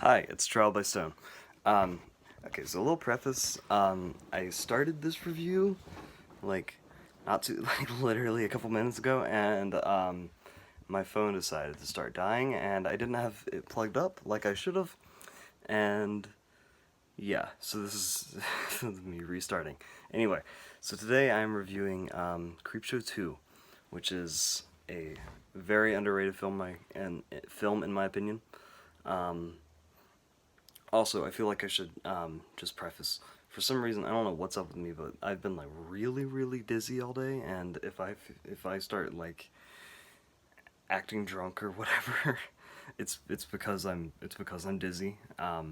Hi, it's Trial by Stone. Um, okay, so a little preface. I started this review like not too like literally a couple minutes ago, and my phone decided to start dying, and I didn't have it plugged up like I should have, and yeah, so this is me restarting. Anyway, so today I'm reviewing Creepshow 2, which is a very underrated film in my opinion. Um, Also, I feel like I should just preface. For some reason, I don't know what's up with me, but I've been like really, really dizzy all day, and if I start like acting drunk or whatever, it's because I'm dizzy. I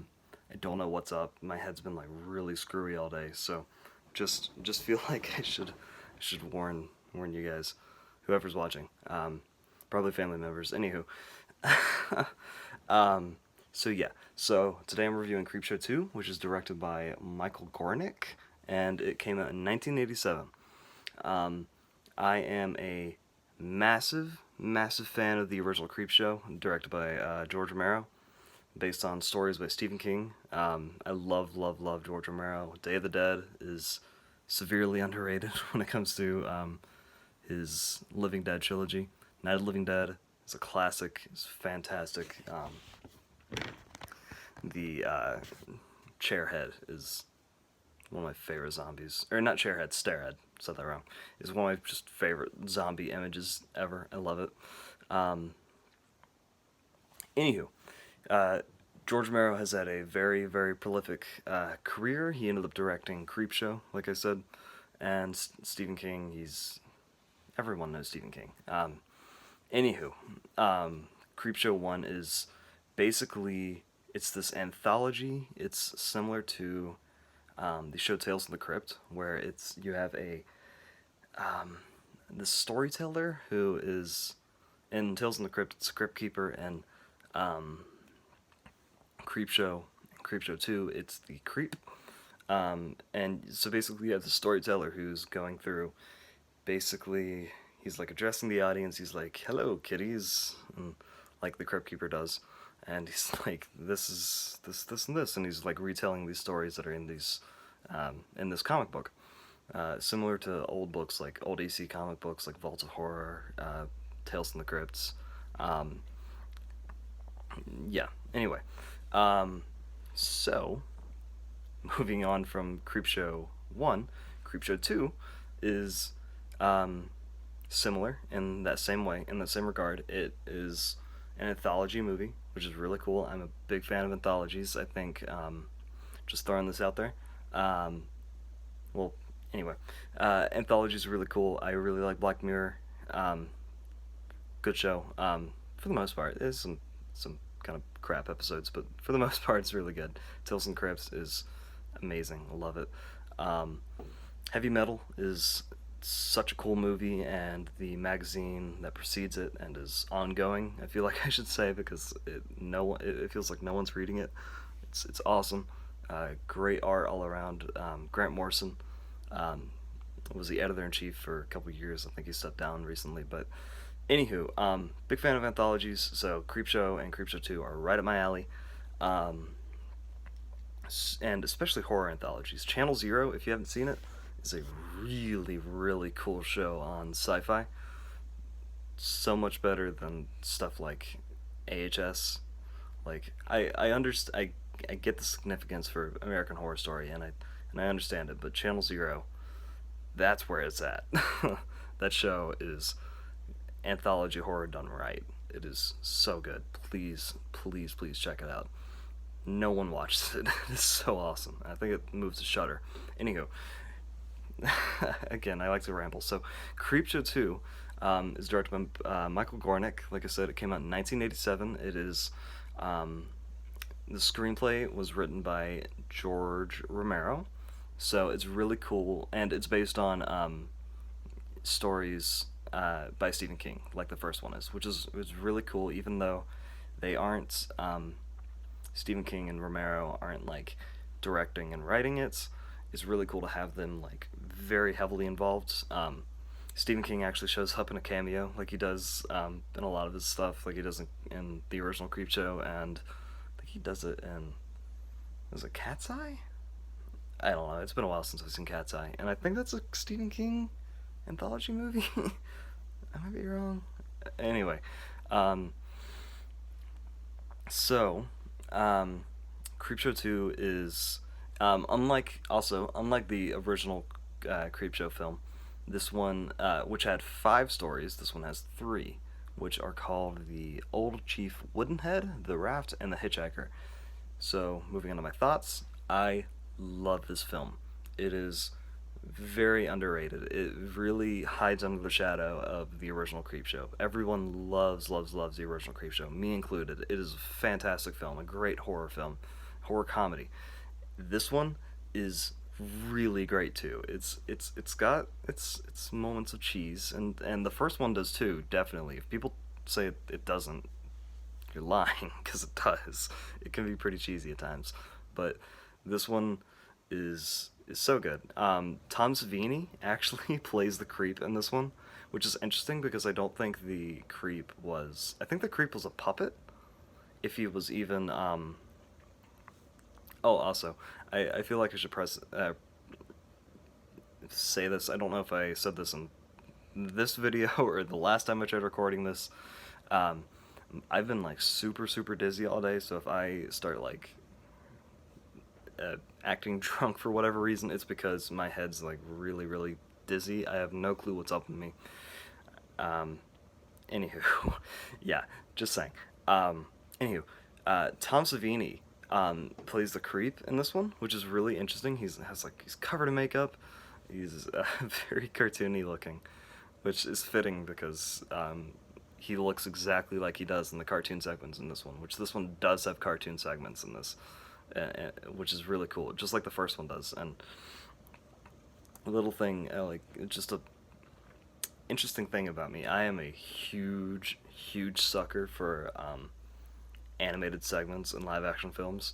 don't know what's up. My head's been like really screwy all day, so just feel like I should warn you guys, whoever's watching, probably family members. Anywho, um, so yeah, so today I'm reviewing Creepshow 2, which is directed by Michael Gornick, and it came out in 1987. Um, I am a massive, massive fan of the original Creepshow, directed by George Romero, based on stories by Stephen King. I love, love, love George Romero. Day of the Dead is severely underrated when it comes to his Living Dead trilogy. Night of the Living Dead is a classic. It's fantastic. The Chairhead is one of my favorite zombies. Or not Chairhead, Starehead. Said that wrong. Is one of my just favorite zombie images ever. I love it. Um, Anywho, uh, George Romero has had a very, very prolific career. He ended up directing Creepshow, like I said, and Stephen King. Everyone knows Stephen King. Anywho, Creepshow 1 is basically, it's this anthology. It's similar to the show Tales from the Crypt, where you have um, this storyteller who is in Tales from the Crypt. It's a crypt keeper, and um, Creepshow, Creepshow 2, it's the creep. And so basically, you have the storyteller who's going through. Basically, he's like addressing the audience. He's like, "Hello, kiddies," and like the crypt keeper does, and he's like, "This is this, and this," and he's like retelling these stories that are in this comic book. Similar to old books, like old AC comic books, like Vaults of Horror, Tales from the Crypts. Um, yeah. Anyway, um, so moving on from Creepshow 1, Creepshow 2 is um, similar in that same way, in that same regard. It is an anthology movie, which is really cool. I'm a big fan of anthologies. I think, just throwing this out there. Um, well, anyway, anthologies are really cool. I really like Black Mirror. Um, Good show. For the most part, there's some kind of crap episodes, but for the most part, it's really good. Tales and Crypts is amazing. I love it. Um, Heavy Metal is such a cool movie, and the magazine that precedes it and is ongoing, I feel like I should say, because it feels like no one's reading it. It's awesome. Great art all around. Grant Morrison um, was the editor in chief for a couple years. I think he stepped down recently, but anywho, big fan of anthologies. So Creepshow and Creepshow 2 are right up my alley. Um, and especially horror anthologies. Channel Zero, if you haven't seen it, is a really, really cool show on sci-fi. So much better than stuff like AHS. Like I get the significance for American Horror Story, and I understand it, but Channel Zero, that's where it's at. That show is anthology horror done right. It is so good. Please, please, please check it out. No one watches it. It's so awesome. I think it moves to Shutter. Anywho, again, I like to ramble. So, Creepshow 2 is directed by Michael Gornick. Like I said, it came out in 1987. Um, the screenplay was written by George Romero. So, it's really cool, and it's based on stories by Stephen King, like the first one is, which is really cool, even though they aren't. Stephen King and Romero aren't like directing and writing it. It's really cool to have them like very heavily involved. Stephen King actually shows up in a cameo, like he does in a lot of his stuff, like he does in the original Creepshow, and I think he does it in. Is it Cat's Eye? I don't know. It's been a while since I've seen Cat's Eye, and I think that's a Stephen King anthology movie. I might be wrong. Anyway, um, so um, Creepshow 2 is unlike the original Creepshow film. This one, which had 5 stories, this one has 3, which are called the Old Chief Woodenhead, the Raft, and the Hitchhiker. So, moving on to my thoughts, I love this film. It is very underrated. It really hides under the shadow of the original Creepshow. Everyone loves the original Creepshow, me included. It is a fantastic film, a great horror film, horror comedy. This one is really great too. It's got its moments of cheese, and the first one does too. Definitely, if people say it doesn't, you're lying because it does. It can be pretty cheesy at times, but this one is so good. Tom Savini actually plays the creep in this one, which is interesting because I don't think the creep was. I think the creep was a puppet. If he was even. Oh, also, I feel like I should say this. I don't know if I said this in this video or the last time I tried recording this. Um, I've been like super dizzy all day, so if I start like acting drunk for whatever reason, it's because my head's like really dizzy. I have no clue what's up with me. Um, Anywho, yeah, just saying. Anywho, Tom Savini plays the creep in this one, which is really interesting. He's covered in makeup. He's very cartoony looking, which is fitting because he looks exactly like he does in the cartoon segments in this one. Which this one does have cartoon segments in this, which is really cool, just like the first one does. And a little thing, like just a interesting thing about me, I am a huge sucker for animated segments in live action films.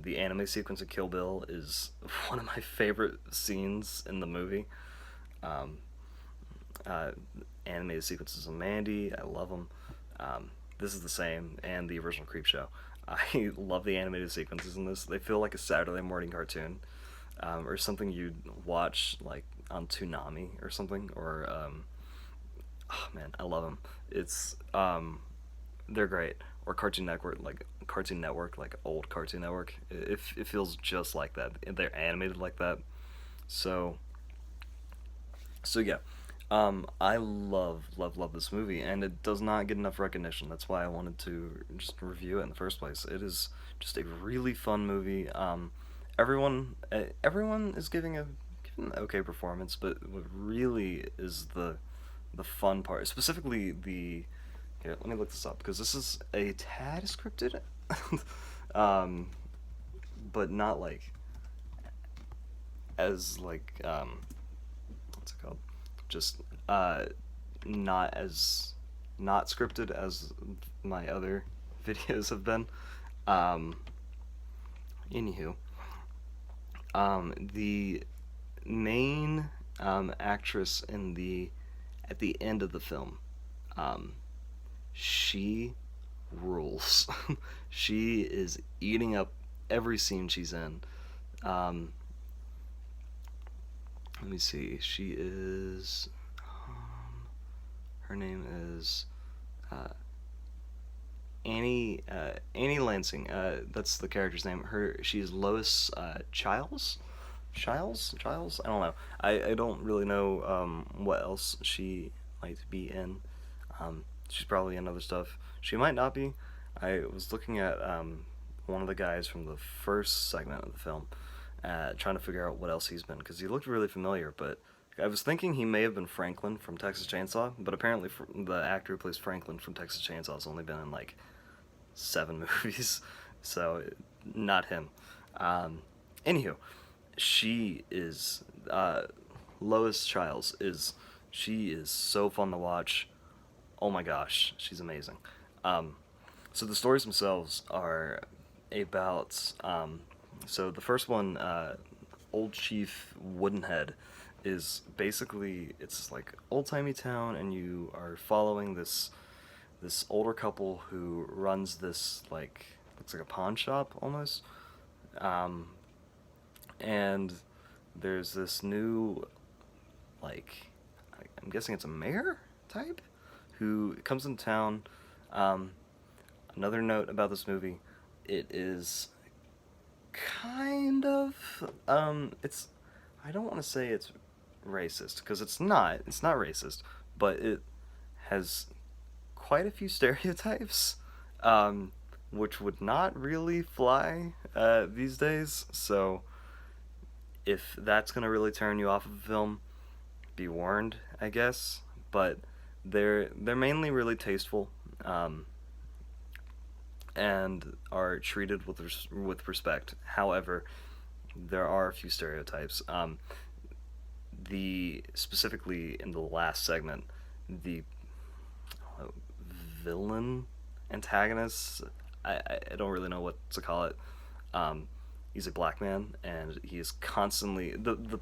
The anime sequence of Kill Bill is one of my favorite scenes in the movie. Um, uh, Animated sequences of Mandy, I love them. This is the same, and the original Creepshow. I love the animated sequences in this. They feel like a Saturday morning cartoon, or something you'd watch like on Toonami or something. Or oh man, I love them. It's they're great. Or Cartoon Network, like old Cartoon Network. It feels just like that. They're animated like that. So yeah, I love this movie, and it does not get enough recognition. That's why I wanted to just review it in the first place. It is just a really fun movie. Everyone is giving an okay performance, but what really is the fun part, specifically the here. Let me look this up because this is a tad scripted, um, but not like as like what's it called? Just not as not scripted as my other videos have been. Um, Anywho, the main actress in the at the end of the film, um, she rules. She is eating up every scene she's in. Um, Let me see. She is. Her name is uh, Annie Lansing. That's the character's name. She's Lois Childs. Childs. I don't know. I don't really know what else she might be in. She's probably in other stuff. She might not be. I was looking at one of the guys from the first segment of the film, trying to figure out what else he's been, because he looked really familiar, but I was thinking he may have been Franklin from Texas Chainsaw, but apparently the actor who plays Franklin from Texas Chainsaw has only been in like 7 movies, so not him. Anywho, she is Lois Childs is she is so fun to watch. Oh my gosh, she's amazing. Um, so the stories themselves are about. So the first one, Old Chief Woodenhead, is basically it's like old timey town, and you are following this older couple who runs this like looks like a pawn shop almost. Um, and there's this new, like, I'm guessing it's a mayor type who comes in town. Um, Another note about this movie, it is kind of it's, I don't want to say it's racist because it's not. It's not racist, but it has quite a few stereotypes, um, which would not really fly these days. So if that's gonna really turn you off of a film, be warned, I guess. But they're mainly really tasteful, um, and are treated with respect. However, there are a few stereotypes. The specifically in the last segment, the villain antagonist. I don't really know what to call it. Um, he's a black man, and he is constantly the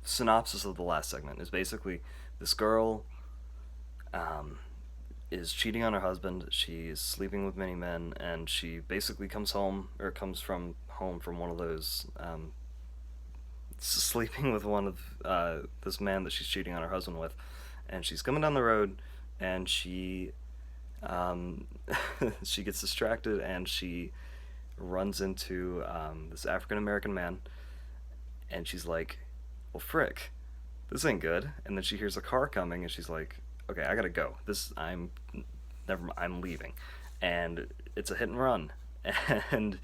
synopsis of the last segment is basically this girl um, is cheating on her husband. She's sleeping with many men, and she basically comes from home from one of those sleeping with one of this man that she's cheating on her husband with, and she's coming down the road, and she um, she gets distracted, and she runs into this African American man, and she's like, "Well, frick, this ain't good." And then she hears a car coming, and she's like, "Okay, I gotta go. I'm leaving," and it's a hit and run, and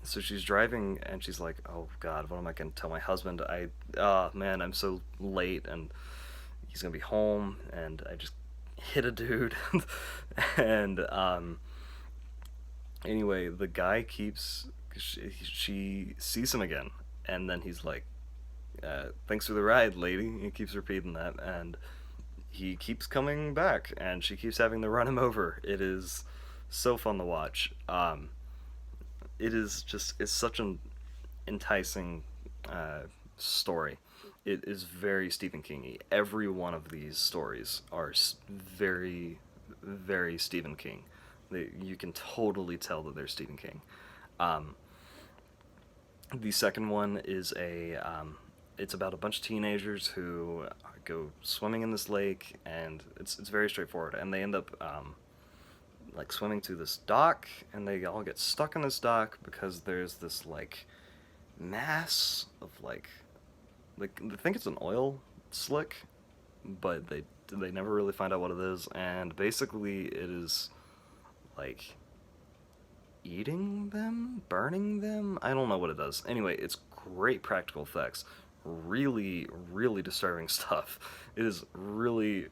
so she's driving, and she's like, "Oh God, what am I gonna tell my husband? Man, I'm so late, and he's gonna be home, and I just hit a dude," and anyway, the guy she sees him again, and then he's like, "Thanks for the ride, lady." He keeps repeating that, and he keeps coming back, and she keeps having to run him over. It is so fun to watch. It's such an enticing story. It is very Stephen King-y. Every one of these stories are very, very Stephen King. You can totally tell that they're Stephen King. Um, the second one is it's about a bunch of teenagers who go swimming in this lake, and it's very straightforward. And they end up like swimming to this dock, and they all get stuck in this dock because there's this like mass of like they think it's an oil slick, but they never really find out what it is, and basically it is like eating them, burning them. I don't know what it does. Anyway, it's great practical effects. Really, really disturbing stuff. It is really.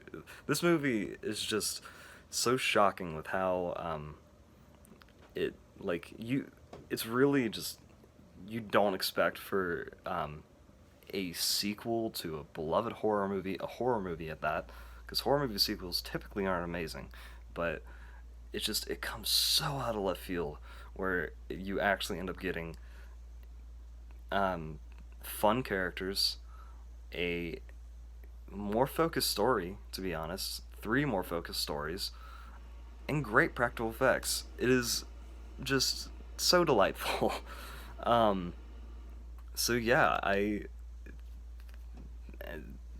This movie is just so shocking with how it like you. It's really just you don't expect for a sequel to a beloved horror movie at that, because horror movie sequels typically aren't amazing, but it comes so out of left field where you actually end up getting fun characters, a more focused story, to be honest, three more focused stories, and great practical effects. It is just so delightful. um, so yeah,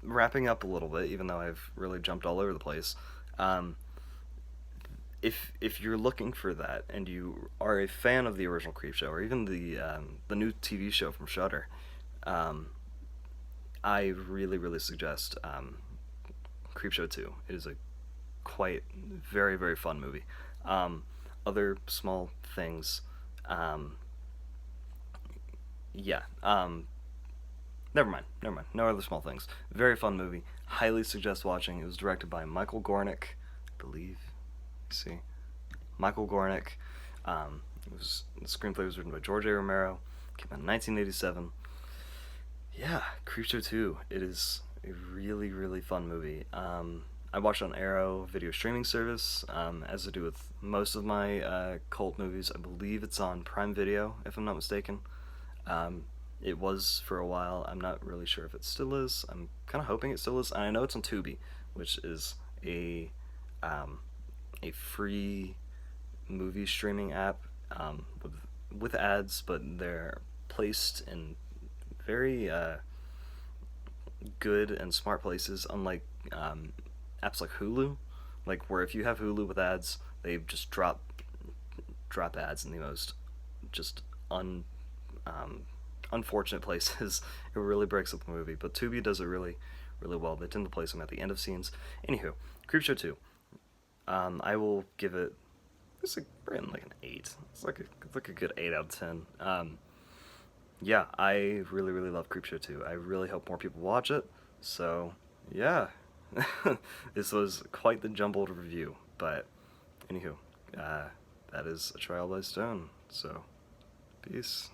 wrapping up a little bit, even though I've really jumped all over the place. Um, if you're looking for that, and you are a fan of the original Creepshow, or even the new TV show from Shudder, um, I really really suggest Creepshow 2. It is a quite very very fun movie. Um, Other small things, yeah. Never mind. No other small things. Very fun movie. Highly suggest watching. It was directed by Michael Gornick, I believe. See, Michael Gornick. The screenplay was written by George A. Romero. Came out in 1987. Yeah, Creepshow 2. It is a really, really fun movie. I watched it on Arrow video streaming service, as I do with most of my cult movies. I believe it's on Prime Video, if I'm not mistaken. It was for a while. I'm not really sure if it still is. I'm kind of hoping it still is. And I know it's on Tubi, which is a um, a free movie streaming app with ads, but they're placed in very good and smart places, unlike apps like Hulu, like where if you have Hulu with ads, they just drop ads in the most just un um, unfortunate places. It really breaks up the movie. But Tubi does it really well. They tend to place them at the end of scenes. Anywho, Creepshow 2. I will give it. It's like written like an 8. It's like a good 8 out of 10. Yeah, I really love Creepshow 2. I really hope more people watch it. So yeah, this was quite the jumbled review. But anywho, that is a trial by stone. So peace.